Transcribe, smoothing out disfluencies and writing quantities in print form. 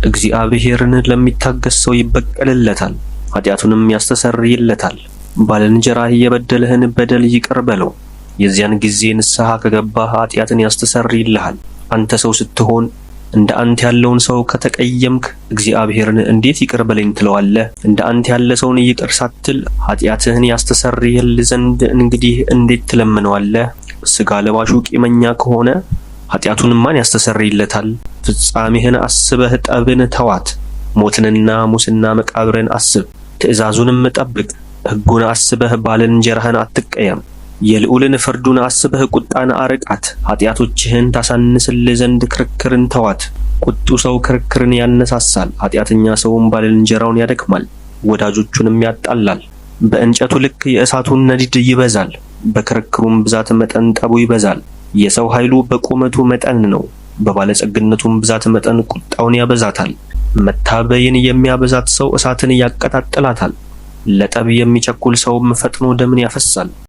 እግዚአብሔርን ለሚታገስ ሰው ይበቀልለታል፣ ኃጢአቱንም ያስተሰርይለታል። ባልንጀራህ የበደለህን በደል ይቅር በለው። የዚያን ጊዜ ንስሐ ከገባህ ኃጢአትን ያስተሰርይልሃል። አንተ ሰው ስትሆን እንደ አንተ ያለውን ሰው ከተቀየምክ እግዚአብሔርን እንዴት ይቅር በለኝ ትለዋለህ? እንደ አንተ ያለ ሰውን ይቅር ሳትል ኃጢአትህን ያስተሰርይልህ ዘንድ እንግዲህ እንዴት ትለምነዋለህ? ሥጋ ለባሹ ቂመኛ ከሆነ ኃጢአቱን ማን ያስተሰርይለታል? ፍጻሜህን አስበህ ጠብን ተዋት። ሞትንና ሙስና መቃብርን አስብ፣ ትእዛዙንም ጠብቅ። ሕጉን አስበህ ባልንጀራህን አትቀየም። የልዑልን ፍርዱን አስበህ ቁጣን አርቃት። ኃጢአቶችህን ታሳንስልህ ዘንድ ክርክርን ተዋት። ቁጡ ሰው ክርክርን ያነሳሳል፣ ኃጢአተኛ ሰውም ባልንጀራውን ያደክማል፣ ወዳጆቹንም ያጣላል። በእንጨቱ ልክ የእሳቱን ነዲድ ይበዛል፣ በክርክሩም ብዛት መጠን ጠቡ ይበዛል። የሰው ኃይሉ በቁመቱ መጠን ነው፣ በባለጸግነቱም ብዛት መጠን ቁጣውን ያበዛታል። መታበይን የሚያበዛት ሰው እሳትን ያቀጣጥላታል፣ ለጠብ የሚቸኩል ሰውም ፈጥኖ ደምን ያፈሳል።